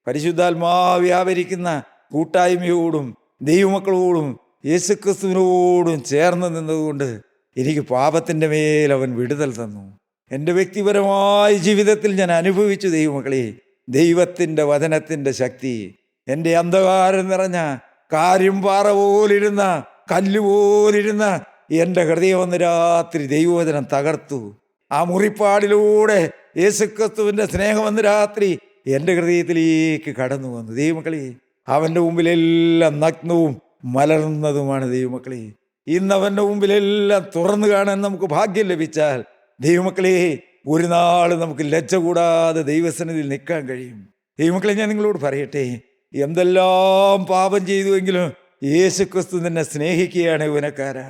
പരിശുദ്ധാത്മാവ് വ്യാപരിക്കുന്ന കൂട്ടായ്മയോടും ദൈവമക്കളോടും യേശുക്രിസ്തുവിനോടും ചേർന്ന് നിന്നതുകൊണ്ട് എനിക്ക് പാപത്തിൻ്റെ മേൽ അവൻ വിടുതൽ തന്നു. എൻ്റെ വ്യക്തിപരമായ ജീവിതത്തിൽ ഞാൻ അനുഭവിച്ചു ദൈവമക്കളെ ദൈവത്തിൻ്റെ വചനത്തിൻ്റെ ശക്തി. എൻ്റെ അന്ധകാരം നിറഞ്ഞ കാര്യം പാറ പോലിരുന്ന കല്ലുപോലിരുന്ന എൻ്റെ ഹൃദയം ഒന്ന് രാത്രി ദൈവവചനം തകർത്തു. ആ മുറിപ്പാടിലൂടെ യേശുക്രിസ്തുവിൻ്റെ സ്നേഹം ഒന്ന് രാത്രി എൻ്റെ ഹൃദയത്തിലേക്ക് കടന്നു വന്നു. ദൈവമക്കളെ, അവൻ്റെ മുമ്പിലെല്ലാം നഗ്നവും മലർന്നതുമാണ് ദൈവമക്കളെ. ഇന്ന് അവൻ്റെ മുമ്പിലെല്ലാം തുറന്നു കാണാൻ നമുക്ക് ഭാഗ്യം ലഭിച്ചാൽ ദൈവമക്കളെ, ഒരു നാൾ നമുക്ക് ലജ്ജ കൂടാതെ ദൈവസന്നിധിയിൽ നിൽക്കാൻ കഴിയും. ദൈവമക്കളെ, ഞാൻ നിങ്ങളോട് പറയട്ടെ, എന്തെല്ലാം പാപം ചെയ്തുവെങ്കിലും യേശുക്രിസ്തു നിന്നെ സ്നേഹിക്കുകയാണ് യൗവനക്കാരാ.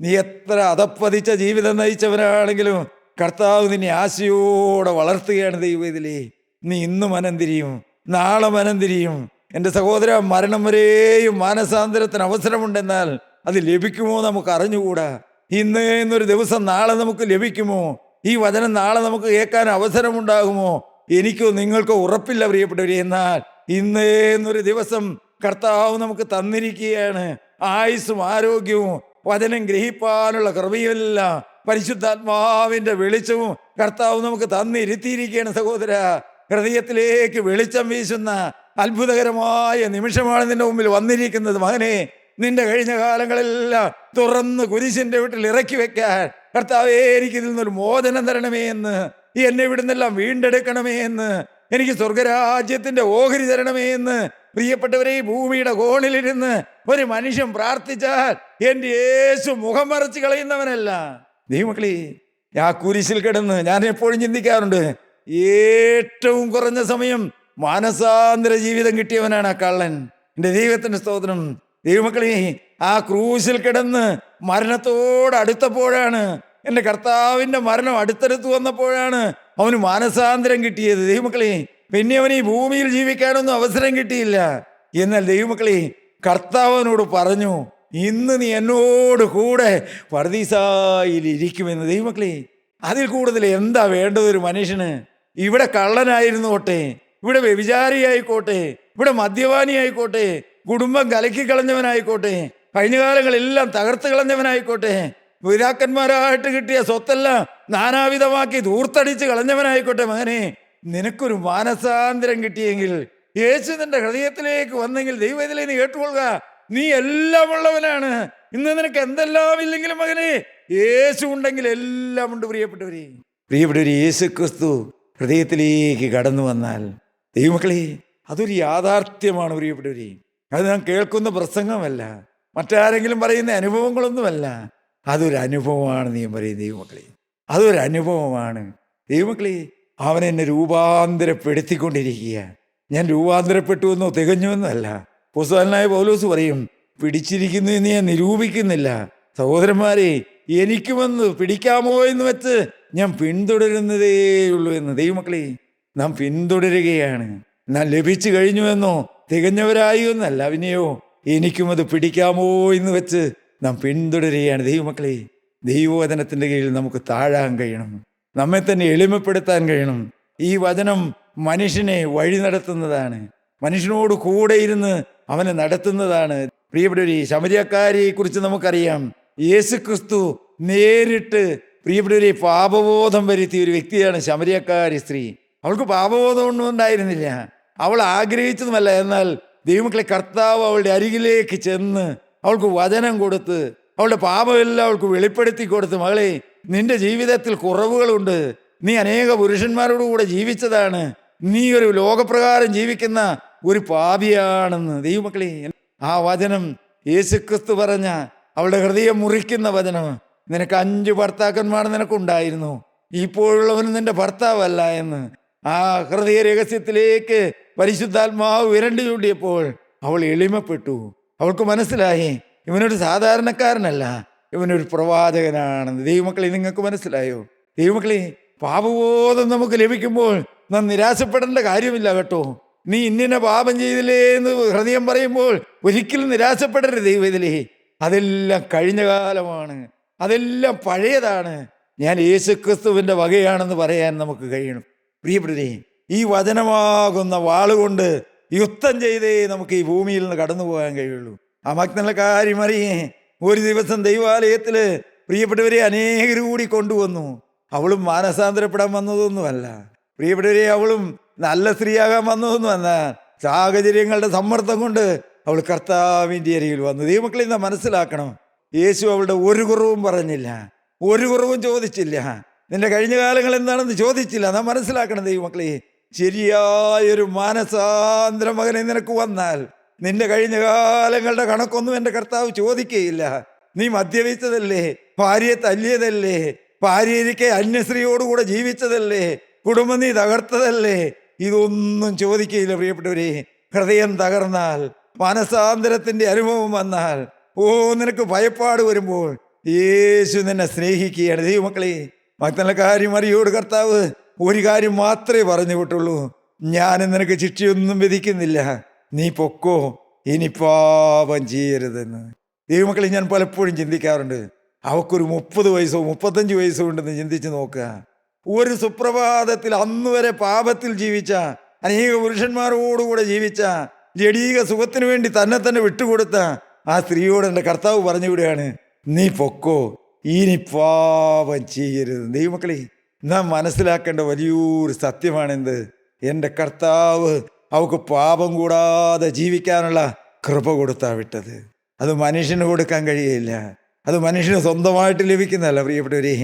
നീ എത്ര അധപ്പതിച്ച ജീവിതം നയിച്ചവനാണെങ്കിലും കർത്താവ് നിന്നെ ആശയോടെ വളർത്തുകയാണ് ദൈവത്തിലേ. നീ ഇന്ന് മനം തിരിയും, നാളെ മനം തിരിയും, എൻ്റെ സഹോദര, മരണം വരെയും മാനസാന്തരത്തിന് അവസരമുണ്ടെന്നാൽ അത് ലഭിക്കുമോ നമുക്ക് അറിഞ്ഞുകൂടാ. എന്നൊരു ദിവസം നാളെ നമുക്ക് ലഭിക്കുമോ? ഈ വചനം നാളെ നമുക്ക് കേൾക്കാൻ അവസരമുണ്ടാകുമോ? എനിക്കോ നിങ്ങൾക്കോ ഉറപ്പില്ല പ്രിയപ്പെട്ടവരെ. എന്നാൽ എന്നൊരു ദിവസം കർത്താവ് നമുക്ക് തന്നിരിക്കുകയാണ്. ആയുസ്സും ആരോഗ്യവും വചനം ഗ്രഹിപ്പാനുള്ള കൃപയുമെല്ലാം പരിശുദ്ധാത്മാവിന്റെ വെളിച്ചവും കർത്താവ് നമുക്ക് തന്നിരുത്തിയിരിക്കുകയാണ്. സഹോദര, ഹൃദയത്തിലേക്ക് വെളിച്ചം വീശുന്ന അത്ഭുതകരമായ നിമിഷമാണ് നിന്റെ മുമ്പിൽ വന്നിരിക്കുന്നത്. മകനെ, നിന്റെ കഴിഞ്ഞ കാലങ്ങളെല്ലാം തുറന്ന് കുരിശിന്റെ വീട്ടിൽ ഇറക്കി വെക്കാൻ കർത്താവേ, എനിക്ക് ഇതിൽ നിന്നൊരു മോചനം തരണമേ എന്ന്, എന്നെ ഇവിടുന്നെല്ലാം വീണ്ടെടുക്കണമേ എന്ന്, എനിക്ക് സ്വർഗരാജ്യത്തിന്റെ ഓഹരി തരണമേ എന്ന് പ്രിയപ്പെട്ടവരെ, ഈ ഭൂമിയുടെ കോണിലിരുന്ന് ഒരു മനുഷ്യൻ പ്രാർത്ഥിച്ചാൽ എൻ്റെ യേശു മുഖം മറച്ച് കളയുന്നവനല്ല. ദൈവമക്കളെ, ആ കുരിശിൽ കിടന്ന് ഞാൻ എപ്പോഴും ചിന്തിക്കാറുണ്ട്, ഏറ്റവും കുറഞ്ഞ സമയം മാനസാന്തര ജീവിതം കിട്ടിയവനാണ് ആ കള്ളൻ. എൻ്റെ ദൈവത്തിന്റെ സ്തോത്രം. ദൈവമക്കളെ, ആ ക്രൂശിൽ കിടന്ന് മരണത്തോട് അടുത്തപ്പോഴാണ്, എൻ്റെ കർത്താവിൻ്റെ മരണം അടുത്തടുത്ത് വന്നപ്പോഴാണ് അവന് മാനസാന്തരം കിട്ടിയത്. ദൈവമക്കളെ, പിന്നെ അവന് ഈ ഭൂമിയിൽ ജീവിക്കാനൊന്നും അവസരം കിട്ടിയില്ല. എന്നാൽ ദൈവമക്കളെ, കർത്താവിനോട് പറഞ്ഞു, ഇന്ന് നീ എന്നോട് കൂടെ പർദീസായിൽ ഇരിക്കുമെന്ന്. ദൈവമക്കളെ, അതിൽ കൂടുതൽ എന്താ വേണ്ടത് ഒരു മനുഷ്യന്? ഇവിടെ കള്ളനായിരുന്നോട്ടെ, ഇവിടെ വ്യഭിചാരിയായിക്കോട്ടെ, ഇവിടെ മദ്യപാനിയായിക്കോട്ടെ, കുടുംബം കലക്കി കളഞ്ഞവനായിക്കോട്ടെ, കഴിഞ്ഞ കാലങ്ങളെല്ലാം തകർത്ത് കളഞ്ഞവനായിക്കോട്ടെ, പിതാക്കന്മാരായിട്ട് കിട്ടിയ സ്വത്തെല്ലാം നാനാവിധമാക്കി ധൂർത്തടിച്ച് കളഞ്ഞവനായിക്കോട്ടെ, മകനെ, നിനക്കൊരു മാനസാന്തരം കിട്ടിയെങ്കിൽ, യേശു നിന്റെ ഹൃദയത്തിലേക്ക് വന്നെങ്കിൽ, ദൈവത്തിലെ നീ കേട്ടുകൊള്ളുക, നീ എല്ലാം ഉള്ളവനാണ്. ഇന്ന് നിനക്ക് എന്തെല്ലാം ഇല്ലെങ്കിലും മകനെ, യേശു ഉണ്ടെങ്കിൽ എല്ലാം ഉണ്ട്. പ്രിയപ്പെട്ടവരെ, യേശു ക്രിസ്തു ഹൃദയത്തിലേക്ക് കടന്നു വന്നാൽ, ദൈവമക്കളെ, അതൊരു യാഥാർത്ഥ്യമാണ് പ്രിയപ്പെട്ടവരെ. അത് ഞാൻ കേൾക്കുന്ന പ്രസംഗമല്ല, മറ്റാരെങ്കിലും പറയുന്ന അനുഭവങ്ങളൊന്നുമല്ല. അതൊരു അനുഭവമാണ്. നീ പറയും ദൈവമക്കളെ, അതൊരു അനുഭവമാണ്. ദൈവമക്കളെ, അവൻ എന്നെ രൂപാന്തരപ്പെടുത്തിക്കൊണ്ടിരിക്കുക. ഞാൻ രൂപാന്തരപ്പെട്ടു എന്നോ തികഞ്ഞുവെന്നല്ല. അപ്പോസ്തലനായ പൗലോസ് പറയും, പിടിച്ചിരിക്കുന്നു എന്ന് ഞാൻ നിരൂപിക്കുന്നില്ല. സഹോദരന്മാരെ, എനിക്കുമെന്ന് പിടിക്കാമോ എന്ന് വെച്ച് ഞാൻ പിന്തുടരുന്നതേയുള്ളൂ എന്ന്. ദൈവമക്കളെ, നാം പിന്തുടരുകയാണ്. നാം ലഭിച്ചു കഴിഞ്ഞുവെന്നോ തികഞ്ഞവരായി എന്നല്ല, പിന്നെയോ എനിക്കും അത് പിടിക്കാമോ എന്ന് വെച്ച് നാം പിന്തുടരുകയാണ്. ദൈവമക്കളെ, ദൈവവചനത്തിൻ്റെ കീഴിൽ നമുക്ക് താഴാൻ കഴിയണം, നമ്മെ തന്നെ എളിമപ്പെടുത്താൻ കഴിയണം. ഈ വചനം മനുഷ്യനെ വഴി നടത്തുന്നതാണ്, മനുഷ്യനോട് കൂടെ ഇരുന്ന് അവനെ നടത്തുന്നതാണ്. പ്രിയപ്പെട്ടവരെ, ശമരിയക്കാരിയെ കുറിച്ച് നമുക്കറിയാം. യേശു ക്രിസ്തു നേരിട്ട് പ്രിയപ്പെട്ടവരെ പാപബോധം വരുത്തിയ ഒരു വ്യക്തിയാണ് ശമരിയക്കാരി സ്ത്രീ. അവൾക്ക് പാപബോധം ഒന്നും ഉണ്ടായിരുന്നില്ല, അവൾ ആഗ്രഹിച്ചതുമല്ല. എന്നാൽ ദൈവമക്കളെ, കർത്താവ് അവളുടെ അരികിലേക്ക് ചെന്ന് അവൾക്ക് വചനം കൊടുത്ത് അവളുടെ പാപമെല്ലാം അവൾക്ക് വെളിപ്പെടുത്തി കൊടുത്ത്, മകളെ, നിന്റെ ജീവിതത്തിൽ കുറവുകളുണ്ട്, നീ അനേക പുരുഷന്മാരോട് കൂടെ ജീവിച്ചതാണ്, നീ ഒരു ലോകപ്രകാരം ജീവിക്കുന്ന ഒരു പാപിയാണെന്ന്. ദൈവമക്കളെ, ആ വചനം യേശുക്രിസ്തു പറഞ്ഞ അവളുടെ ഹൃദയം മുറിക്കുന്ന വചനം. നിനക്ക് 5 ഭർത്താക്കന്മാർ നിനക്കുണ്ടായിരുന്നു, ഇപ്പോഴുള്ളവനും നിന്റെ ഭർത്താവല്ല എന്ന്. ആ ഹൃദയ രഹസ്യത്തിലേക്ക് പരിശുദ്ധാത്മാവ് വിരണ്ടു ചൂണ്ടിയപ്പോൾ അവൾ എളിമപ്പെട്ടു. അവൾക്ക് മനസ്സിലായി, ഇവനൊരു സാധാരണക്കാരനല്ല, ഇവനൊരു പ്രവാചകനാണെന്ന്. ദൈവമക്കളെ, നിങ്ങൾക്ക് മനസ്സിലായോ? ദൈവമക്കളെ, പാപബോധം നമുക്ക് ലഭിക്കുമ്പോൾ നാം നിരാശപ്പെടേണ്ട കാര്യമില്ല കേട്ടോ. നീ ഇന്നിനെ പാപം ചെയ്തില്ലേ എന്ന് ഹൃദയം പറയുമ്പോൾ ഒരിക്കലും നിരാശപ്പെടരുത്. ദൈവത്തിലേ, അതെല്ലാം കഴിഞ്ഞ കാലമാണ്, അതെല്ലാം പഴയതാണ്. ഞാൻ യേശുക്രിസ്തുവിൻ്റെ വകയാണെന്ന് പറയാൻ നമുക്ക് കഴിയണം. പ്രിയപ്പെട്ടവരെ, ഈ വചനമാകുന്ന വാളുകൊണ്ട് യുദ്ധം ചെയ്തേ നമുക്ക് ഈ ഭൂമിയിൽ നിന്ന് കടന്നു പോകാൻ കഴിയുള്ളൂ. ആ മഗ്ദലക്കാരി മറിയെ ഒരു ദിവസം ദൈവാലയത്തിൽ പ്രിയപ്പെട്ടവരെ അനേകർ കൂടി കൊണ്ടുവന്നു. അവളും മാനസാന്തരപ്പെടാൻ വന്നതൊന്നുമല്ല പ്രിയപ്പെട്ടവരെ, അവളും നല്ല സ്ത്രീയാകാൻ വന്നതൊന്നുമല്ല. സാഹചര്യങ്ങളുടെ സമ്മർദ്ദം കൊണ്ട് അവൾ കർത്താവിൻ്റെ അരികിൽ വന്നു. ദൈവമക്കളെ, നാം മനസ്സിലാക്കണം, യേശു അവളുടെ ഒരു കുറവും പറഞ്ഞില്ല, ഒരു കുറവും ചോദിച്ചില്ല, നിന്റെ കഴിഞ്ഞ കാലങ്ങൾ എന്താണെന്ന് ചോദിച്ചില്ല. നാം മനസ്സിലാക്കണം ദൈവമക്കളെ, ശരിയായൊരു മാനസാന്തര മകനെ നിനക്ക് വന്നാൽ നിന്റെ കഴിഞ്ഞ കാലങ്ങളുടെ കണക്കൊന്നും എൻ്റെ കർത്താവ് ചോദിക്കുകയില്ല. നീ മദ്യപിച്ചതല്ലേ, ഭാര്യയെ തല്ലിയതല്ലേ, ഭാര്യയ്ക്ക് അന്യസ്ത്രീയോടുകൂടെ ജീവിച്ചതല്ലേ, കുടുംബം നീ തകർത്തതല്ലേ, ഇതൊന്നും ചോദിക്കുകയില്ല. പ്രിയപ്പെട്ടവരെ, ഹൃദയം തകർന്നാൽ, മാനസാന്തരത്തിന്റെ അനുഭവം വന്നാൽ, നിനക്ക് ഭയപ്പാട് വരുമ്പോൾ യേശു നിന്നെ സ്നേഹിക്കുകയാണ്. ദൈവമക്കളെ, മഗ്ദലക്കാരി മറിയോട് കർത്താവ് ഒരു കാര്യം മാത്രമേ പറഞ്ഞു വിട്ടുള്ളൂ, ഞാൻ നിനക്ക് ശിക്ഷയൊന്നും വിധിക്കുന്നില്ല, നീ പൊക്കോ, ഇനി പാപം ചെയ്യരുതെന്ന്. ദൈവമക്കളെ, ഞാൻ പലപ്പോഴും ചിന്തിക്കാറുണ്ട്, അവക്കൊരു 30 വയസ്സോ 35 വയസ്സോ ഉണ്ടെന്ന് ചിന്തിച്ച് നോക്കുക. ഒരു സുപ്രഭാതത്തിൽ അന്ന് വരെ പാപത്തിൽ ജീവിച്ച, അനേക പുരുഷന്മാരോടുകൂടെ ജീവിച്ച, ജഡീക സുഖത്തിന് വേണ്ടി തന്നെ വിട്ടുകൊടുത്ത ആ സ്ത്രീയോട് എൻ്റെ കർത്താവ് പറഞ്ഞു വിടുകയാണ്, നീ പൊക്കോ, ഇനി പാപം ചെയ്യരുത്. ദൈവമക്കളെ, നാം മനസ്സിലാക്കേണ്ട വലിയൊരു സത്യമാണെന്ത്? എൻ്റെ കർത്താവ് അവൾക്ക് പാപം കൂടാതെ ജീവിക്കാനുള്ള കൃപ കൊടുത്താ വിട്ടത്. അത് മനുഷ്യന് കൊടുക്കാൻ കഴിയില്ല, അത് മനുഷ്യന് സ്വന്തമായിട്ട് ലഭിക്കുന്നതല്ല പ്രിയപ്പെട്ടവരെ.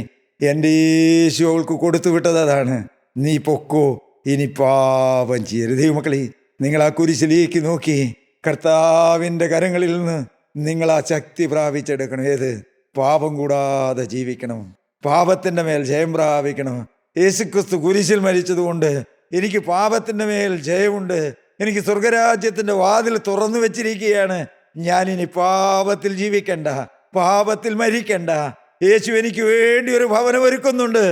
എൻ്റെ യേശു അവൾക്ക് കൊടുത്തു വിട്ടത് അതാണ്, നീ പൊക്കോ, ഇനി പാപം ചെയ്യരുത്. ദൈവമക്കളെ, നിങ്ങൾ ആ കുരിശിലേക്ക് നോക്കി കർത്താവിൻ്റെ കരങ്ങളിൽ നിന്ന് നിങ്ങൾ ആ ശക്തി പ്രാപിച്ചെടുക്കണം. ഏത്? പാപം കൂടാതെ ജീവിക്കണം, പാപത്തിൻ്റെ മേൽ ജയം പ്രാപിക്കണം. യേശുക്രിസ്തു കുരിശിൽ മരിച്ചതുകൊണ്ട് എനിക്ക് പാപത്തിൻ്റെ മേൽ ജയമുണ്ട്. എനിക്ക് സ്വർഗരാജ്യത്തിൻ്റെ വാതിൽ തുറന്നു വെച്ചിരിക്കുകയാണ്. ഞാനിനി പാപത്തിൽ ജീവിക്കണ്ട, പാപത്തിൽ മരിക്കണ്ട. യേശു എനിക്ക് വേണ്ടി ഒരു ഭവനം ഒരുക്കുന്നുണ്ട്,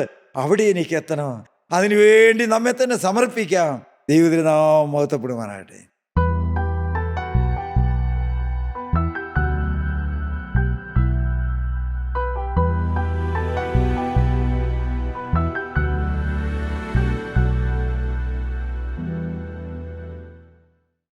അവിടെ എനിക്ക് എത്തണം. അതിനുവേണ്ടി നമ്മെ തന്നെ സമർപ്പിക്കാം. ദൈവത്തിന് നാം മഹത്വപ്പെടുവാനാകട്ടെ.